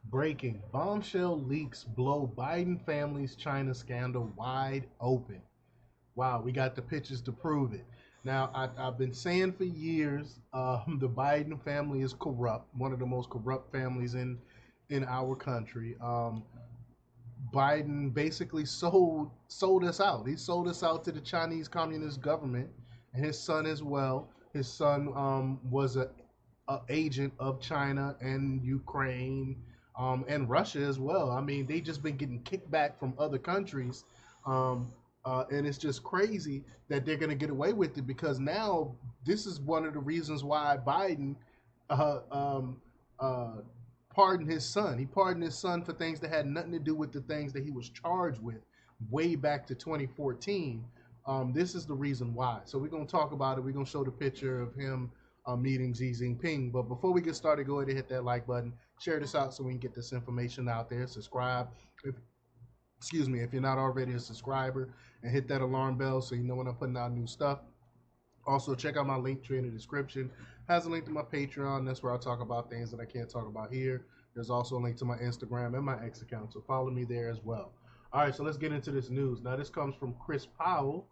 Breaking. Bombshell leaks blow Biden family's China scandal wide open. Wow, we got the pictures to prove it. Now, I've been saying for years, the Biden family is corrupt, one of the most corrupt families in our country. Biden basically sold us out. He sold us out to the Chinese Communist government, and his son as well. His son was a agent of China and Ukraine and Russia as well. I mean, they just been getting kickback from other countries, um, and it's just crazy that they're going to get away with it because now this is one of the reasons why Biden uh, um, uh, pardoned his son. He pardoned his son for things that had nothing to do with the things that he was charged with way back to 2014. This is the reason why. So we're going to talk about it. We're going to show the picture of him meeting Xi Jinping. But before we get started, go ahead and hit that like button. Share this out so we can get this information out there. Subscribe. If, excuse me, if you're not already a subscriber, and hit that alarm bell so you know when I'm putting out new stuff. Also, check out my link tree in the description. Has a link to my Patreon. That's where I talk about things that I can't talk about here. There's also a link to my Instagram and my X account, so follow me there as well. All right, so let's get into this news. Now, this comes from Chris Powell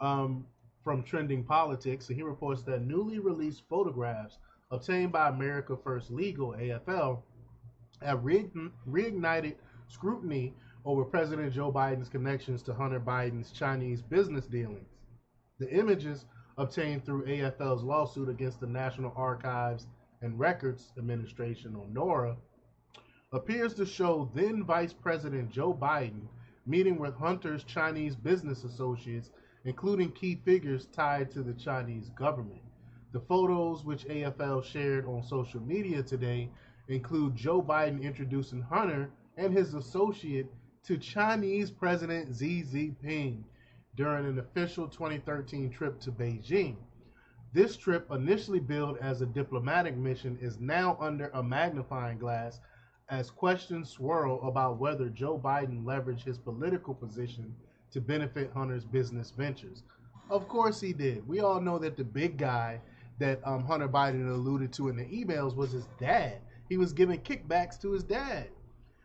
um, from Trending Politics, and he reports that newly released photographs obtained by America First Legal (AFL) have reignited scrutiny over President Joe Biden's connections to Hunter Biden's Chinese business dealings. The images obtained through AFL's lawsuit against the National Archives and Records Administration, or NORA, appears to show then Vice President Joe Biden meeting with Hunter's Chinese business associates, including key figures tied to the Chinese government. The photos, which AFL shared on social media today, include Joe Biden introducing Hunter and his associate to Chinese President Xi Jinping during an official 2013 trip to Beijing. This trip, initially billed as a diplomatic mission, is now under a magnifying glass as questions swirl about whether Joe Biden leveraged his political position to benefit Hunter's business ventures. Of course he did. We all know that the big guy that Hunter Biden alluded to in the emails was his dad. He was giving kickbacks to his dad.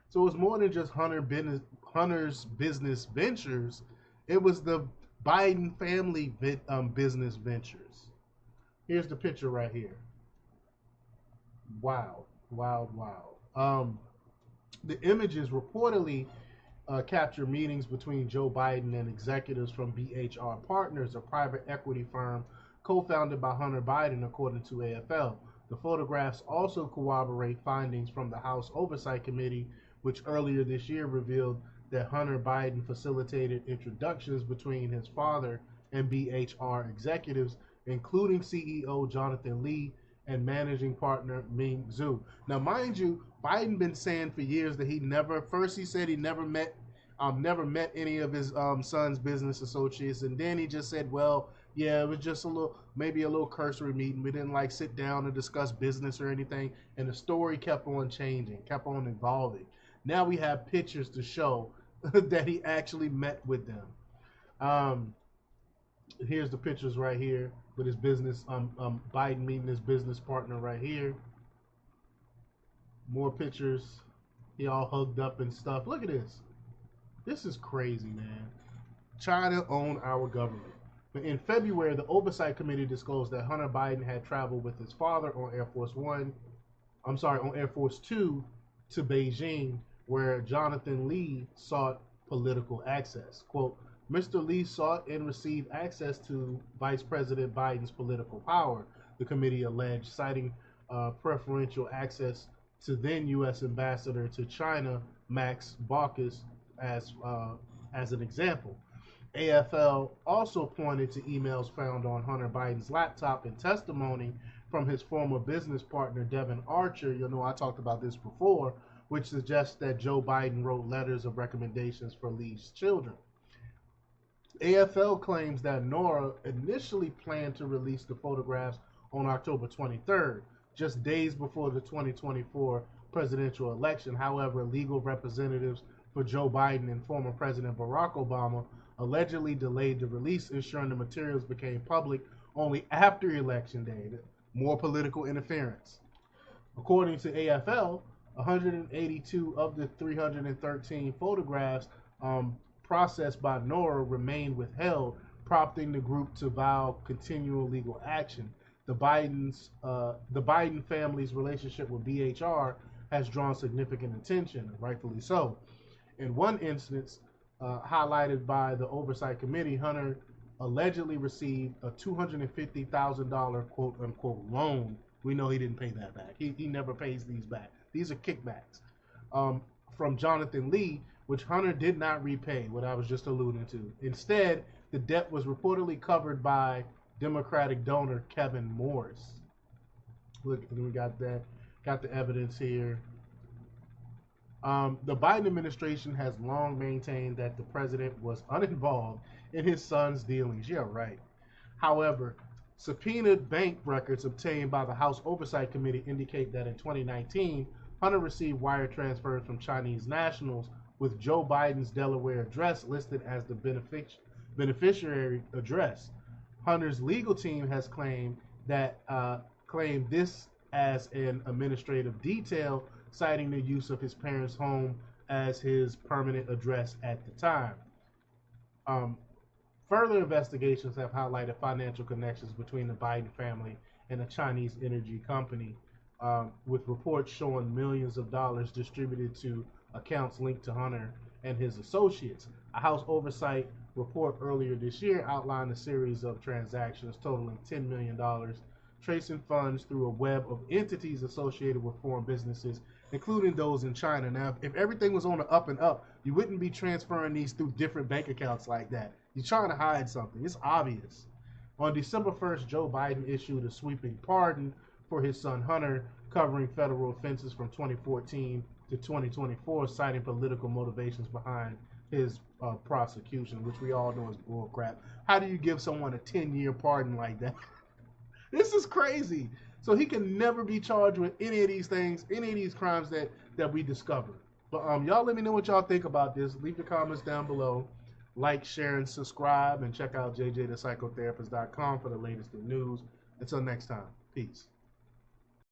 So it was more than just Hunter's business ventures. It was the Biden family business ventures. Here's the picture right here. Wow, wow, wow. The images reportedly capture meetings between Joe Biden and executives from BHR Partners, a private equity firm co-founded by Hunter Biden, according to AFL. The photographs also corroborate findings from the House Oversight Committee, which earlier this year revealed that Hunter Biden facilitated introductions between his father and BHR executives, including CEO Jonathan Lee and managing partner Ming Zhu. Now, mind you, Biden been saying for years that he said he never met any of his son's business associates, and then he just said, well, yeah, it was just maybe a little cursory meeting. We didn't like sit down and discuss business or anything, and the story kept on changing, kept on evolving. Now we have pictures to show that he actually met with them. Um, Here's the pictures right here with his business. Biden meeting his business partner right here. More pictures. He all hugged up and stuff. Look at this. This is crazy, man. China owned our government. But in February, the Oversight Committee disclosed that Hunter Biden had traveled with his father on Air Force One. On Air Force Two to Beijing, where Jonathan Lee sought political access. Quote, Mr. Lee sought and received access to Vice President Biden's political power, the committee alleged, citing preferential access to then U.S. Ambassador to China, Max Baucus, as an example. AFL also pointed to emails found on Hunter Biden's laptop and testimony from his former business partner, Devin Archer. You know, I talked about this before, which suggests that Joe Biden wrote letters of recommendations for Lee's children. AFL claims that Nora initially planned to release the photographs on October 23rd, just days before the 2024 presidential election. However, legal representatives for Joe Biden and former President Barack Obama allegedly delayed the release, ensuring the materials became public only after Election Day. More political interference. According to AFL, 182 of the 313 photographs processed by Nora remain withheld, prompting the group to vow continual legal action. The Biden family's relationship with BHR has drawn significant attention, rightfully so. In one instance, highlighted by the Oversight Committee, Hunter allegedly received a $250,000 quote unquote loan. We know he didn't pay that back. He never pays these back. These are kickbacks um, from Jonathan Lee, which Hunter did not repay, what I was just alluding to. Instead, the debt was reportedly covered by Democratic donor Kevin Morris. Look, we got that. Got the evidence here. The Biden administration has long maintained that the president was uninvolved in his son's dealings. Yeah, right. However, subpoenaed bank records obtained by the House Oversight Committee indicate that in 2019, Hunter received wire transfers from Chinese nationals with Joe Biden's Delaware address listed as the beneficiary address. Hunter's legal team has claimed this as an administrative detail, citing the use of his parents' home as his permanent address at the time. Um, Further investigations have highlighted financial connections between the Biden family and a Chinese energy company, with reports showing millions of dollars distributed to accounts linked to Hunter and his associates. A House Oversight report earlier this year outlined a series of transactions totaling $10 million, tracing funds through a web of entities associated with foreign businesses, including those in China. Now, if everything was on the up and up, you wouldn't be transferring these through different bank accounts like that. You're trying to hide something. It's obvious. On December 1st, Joe Biden issued a sweeping pardon for his son Hunter, covering federal offenses from 2014 to 2024, citing political motivations behind his prosecution, which we all know is bullcrap. How do you give someone a 10-year pardon like that? This is crazy. So he can never be charged with any of these things, any of these crimes that we discovered. But y'all let me know what y'all think about this. Leave the comments down below. Like, share, and subscribe. And check out jjthepsychotherapist.com for the latest in news. Until next time, peace.